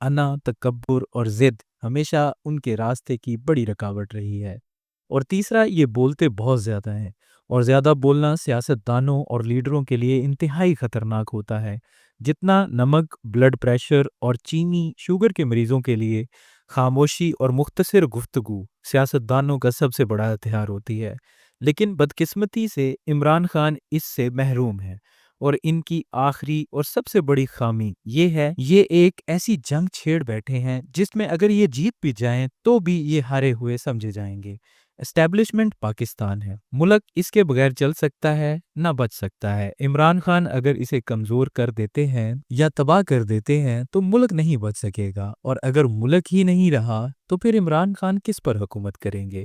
انا، تکبر اور ضد ہمیشہ ان کے راستے کی بڑی رکاوٹ رہی ہے۔ اور تیسرا، یہ بولتے بہت زیادہ ہیں، اور زیادہ بولنا سیاست دانوں اور لیڈروں کے لیے انتہائی خطرناک ہوتا ہے۔ جتنا نمک بلڈ پریشر اور چینی شوگر کے مریضوں کے لیے خاموشی اور مختصر گفتگو سیاست دانوں کا سب سے بڑا ہتھیار ہوتی ہے، لیکن بدقسمتی سے عمران خان اس سے محروم ہے۔ اور ان کی آخری اور سب سے بڑی خامی یہ ہے، یہ ایک ایسی جنگ چھیڑ بیٹھے ہیں جس میں اگر یہ جیت بھی جائیں تو بھی یہ ہارے ہوئے سمجھے جائیں گے۔ اسٹیبلشمنٹ پاکستان ہے، ملک اس کے بغیر چل سکتا ہے نہ بچ سکتا ہے۔ عمران خان اگر اسے کمزور کر دیتے ہیں یا تباہ کر دیتے ہیں تو ملک نہیں بچ سکے گا، اور اگر ملک ہی نہیں رہا تو پھر عمران خان کس پر حکومت کریں گے؟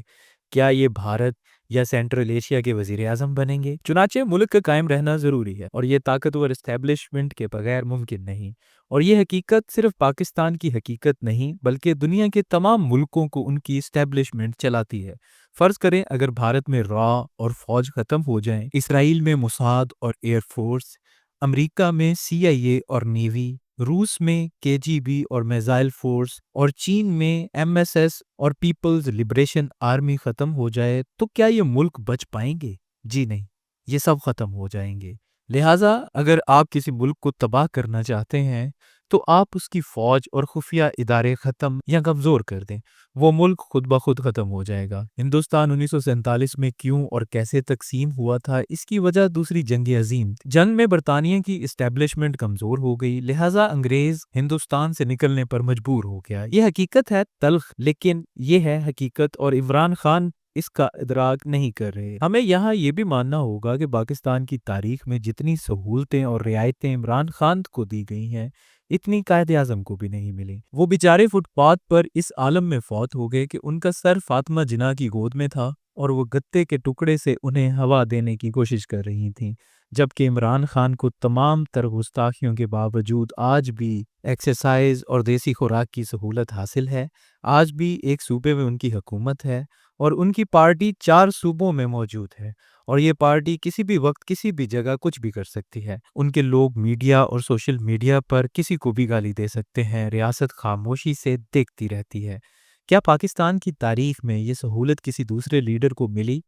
کیا یہ بھارت یا سینٹرل ایشیا کے وزیر اعظم بنیں گے؟ چنانچہ ملک کا قائم رہنا ضروری ہے، اور یہ طاقتور اسٹیبلشمنٹ کے بغیر ممکن نہیں۔ اور یہ حقیقت صرف پاکستان کی حقیقت نہیں بلکہ دنیا کے تمام ملکوں کو ان کی اسٹیبلشمنٹ چلاتی ہے۔ فرض کریں اگر بھارت میں را اور فوج ختم ہو جائیں، اسرائیل میں موساد اور ایئر فورس، امریکہ میں CIA اور نیوی، روس میں KGB اور میزائل فورس، اور چین میں MSS اور پیپلز لبریشن آرمی ختم ہو جائے تو کیا یہ ملک بچ پائیں گے؟ جی نہیں، یہ سب ختم ہو جائیں گے۔ لہٰذا اگر آپ کسی ملک کو تباہ کرنا چاہتے ہیں تو آپ اس کی فوج اور خفیہ ادارے ختم یا کمزور کر دیں، وہ ملک خود بخود ختم ہو جائے گا۔ ہندوستان 1947 میں کیوں اور کیسے تقسیم ہوا تھا، اس کی وجہ دوسری جنگ عظیم تھی۔ جنگ میں برطانیہ کی اسٹیبلشمنٹ کمزور ہو گئی، لہٰذا انگریز ہندوستان سے نکلنے پر مجبور ہو گیا۔ یہ حقیقت ہے، تلخ لیکن یہ ہے حقیقت، اور عمران خان اس کا ادراک نہیں کر رہے۔ ہمیں یہاں یہ بھی ماننا ہوگا کہ پاکستان کی تاریخ میں جتنی سہولتیں اور رعایتیں عمران خان کو دی گئی ہیں اتنی قائد اعظم کو بھی نہیں ملی۔ وہ بیچارے فٹ پاتھ پر اس عالم میں فوت ہو گئے کہ ان کا سر فاطمہ جناح کی گود میں تھا اور وہ گتے کے ٹکڑے سے انہیں ہوا دینے کی کوشش کر رہی تھیں، جبکہ عمران خان کو تمام تر گستاخیوں کے باوجود آج بھی ایکسرسائز اور دیسی خوراک کی سہولت حاصل ہے۔ آج بھی ایک صوبے میں ان کی حکومت ہے اور ان کی پارٹی 4 صوبوں میں موجود ہے، اور یہ پارٹی کسی بھی وقت کسی بھی جگہ کچھ بھی کر سکتی ہے۔ ان کے لوگ میڈیا اور سوشل میڈیا پر کسی کو بھی گالی دے سکتے ہیں، ریاست خاموشی سے دیکھتی رہتی ہے۔ کیا پاکستان کی تاریخ میں یہ سہولت کسی دوسرے لیڈر کو ملی؟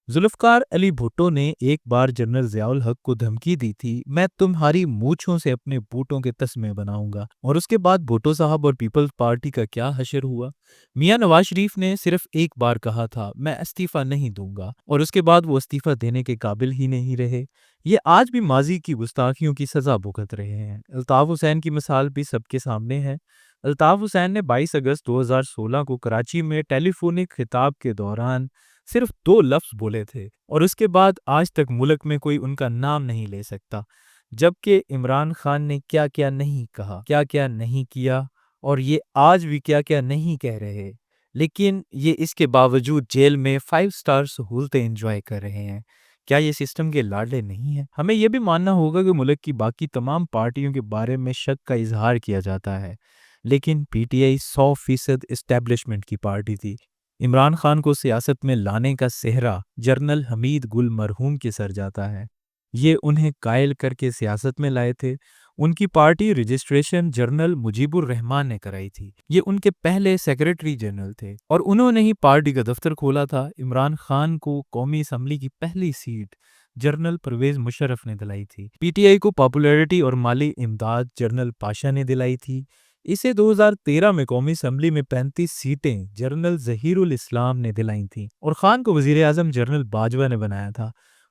ذوالفقار علی بھٹو نے ایک بار جنرل ضیاء الحق کو دھمکی دی تھی، میں تمہاری مونچھوں سے اپنے بوٹوں کے تسمے بناؤں گا، اور اس کے بعد بھٹو صاحب اور پیپلز پارٹی کا کیا حشر ہوا؟ میاں نواز شریف نے صرف ایک بار کہا تھا میں استعفیٰ نہیں دوں گا، اور اس کے بعد وہ استعفیٰ دینے کے قابل ہی نہیں رہے۔ یہ آج بھی ماضی کی گستاخیوں کی سزا بھگت رہے ہیں۔ الطاف حسین کی مثال بھی سب کے سامنے ہے۔ الطاف حسین نے 22 اگست 2016 کو کراچی میں ٹیلی فونک خطاب کے دوران صرف 2 لفظ بولے تھے، اور اس کے بعد آج تک ملک میں کوئی ان کا نام نہیں لے سکتا، جبکہ عمران خان نے کیا کیا نہیں کہا، کیا کیا نہیں کیا، اور یہ آج بھی کیا کیا نہیں کہہ رہے، لیکن یہ اس کے باوجود جیل میں 5 سٹار سہولتیں انجوائے کر رہے ہیں۔ کیا یہ سسٹم کے لاڈلے نہیں ہیں؟ ہمیں یہ بھی ماننا ہوگا کہ ملک کی باقی تمام پارٹیوں کے بارے میں شک کا اظہار کیا جاتا ہے، لیکن PTI 100% اسٹیبلشمنٹ کی پارٹی تھی۔ عمران خان کو سیاست میں لانے کا سہرا جنرل حمید گل مرحوم کے سر جاتا ہے۔ یہ انہیں قائل کر کے سیاست میں لائے تھے۔ ان کی پارٹی رجسٹریشن جنرل مجیب الرحمان نے کرائی تھی۔ یہ ان کے پہلے سیکریٹری جنرل تھے، اور انہوں نے ہی پارٹی کا دفتر کھولا تھا۔ عمران خان کو قومی اسمبلی کی پہلی سیٹ جنرل پرویز مشرف نے دلائی تھی۔ PTI کو پاپولیرٹی اور مالی امداد جنرل پاشا نے دلائی تھی۔ اسے 2013 میں قومی اسمبلی میں 35 سیٹیں جنرل ظہیر الاسلام نے دلائیں تھیں، اور خان کو وزیر اعظم جنرل باجوہ نے بنایا تھا،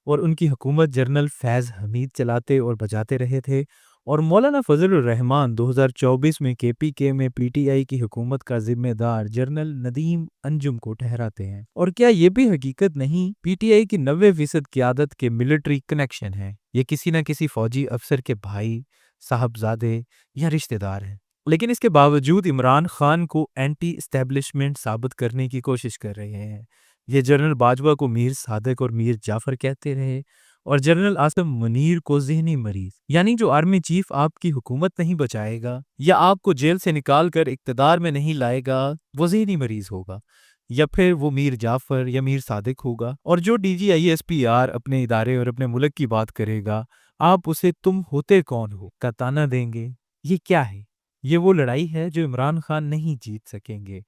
اور ان کی حکومت جنرل فیض حمید چلاتے اور بجاتے رہے تھے، اور مولانا فضل الرحمان 2024 میں KPK میں PTI کی حکومت کا ذمہ دار جنرل ندیم انجم کو ٹھہراتے ہیں۔ اور کیا یہ بھی حقیقت نہیں PTI کی 90% قیادت کے ملٹری کنیکشن ہیں، یہ کسی نہ کسی فوجی افسر کے بھائی، صاحبزادے یا رشتہ دار ہیں، لیکن اس کے باوجود عمران خان کو اینٹی اسٹیبلشمنٹ ثابت کرنے کی کوشش کر رہے ہیں۔ یہ جنرل باجوہ کو میر صادق اور میر جعفر کہتے رہے، اور جنرل عاصم منیر کو ذہنی مریض، یعنی جو آرمی چیف آپ کی حکومت نہیں بچائے گا یا آپ کو جیل سے نکال کر اقتدار میں نہیں لائے گا، وہ ذہنی مریض ہوگا، یا پھر وہ میر جعفر یا میر صادق ہوگا۔ اور جو DGISPR اپنے ادارے اور اپنے ملک کی بات کرے گا، آپ اسے تم ہوتے کون ہو کا طعنہ دیں گے۔ یہ کیا ہے؟ یہ وہ لڑائی ہے جو عمران خان نہیں جیت سکیں گے،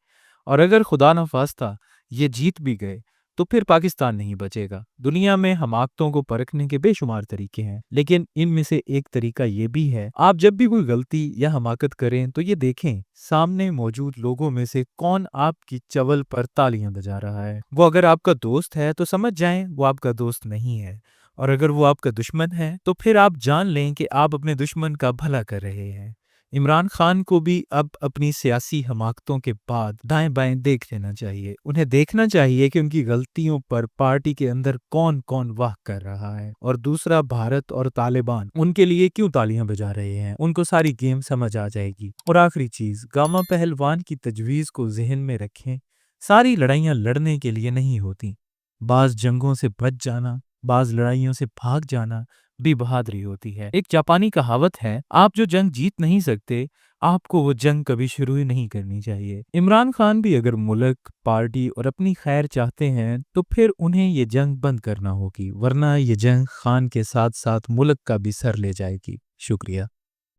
اور اگر خدا نخواستہ یہ جیت بھی گئے تو پھر پاکستان نہیں بچے گا۔ دنیا میں حماقتوں کو پرکھنے کے بے شمار طریقے ہیں، لیکن ان میں سے ایک طریقہ یہ بھی ہے، آپ جب بھی کوئی غلطی یا حماقت کریں تو یہ دیکھیں سامنے موجود لوگوں میں سے کون آپ کی چول پر تالیاں بجا رہا ہے۔ وہ اگر آپ کا دوست ہے تو سمجھ جائیں وہ آپ کا دوست نہیں ہے، اور اگر وہ آپ کا دشمن ہے تو پھر آپ جان لیں کہ آپ اپنے دشمن کا بھلا کر رہے ہیں۔ عمران خان کو بھی اب اپنی سیاسی حماقتوں کے بعد دائیں بائیں دیکھ لینا چاہیے۔ انہیں دیکھنا چاہیے کہ ان کی غلطیوں پر پارٹی کے اندر کون کون واہ کر رہا ہے، اور دوسرا بھارت اور طالبان ان کے لیے کیوں تالیاں بجا رہے ہیں۔ ان کو ساری گیم سمجھ آ جائے گی۔ اور آخری چیز، گاما پہلوان کی تجویز کو ذہن میں رکھیں، ساری لڑائیاں لڑنے کے لیے نہیں ہوتی۔ بعض جنگوں سے بچ جانا، بعض لڑائیوں سے بھاگ جانا بھی بہادری ہوتی ہے۔ ایک جاپانی کہاوت ہے، آپ جو جنگ جیت نہیں سکتے، آپ کو وہ جنگ کبھی شروع ہی نہیں کرنی چاہیے۔ عمران خان بھی اگر ملک، پارٹی اور اپنی خیر چاہتے ہیں تو پھر انہیں یہ جنگ بند کرنا ہوگی، ورنہ یہ جنگ خان کے ساتھ ساتھ ملک کا بھی سر لے جائے گی۔ شکریہ۔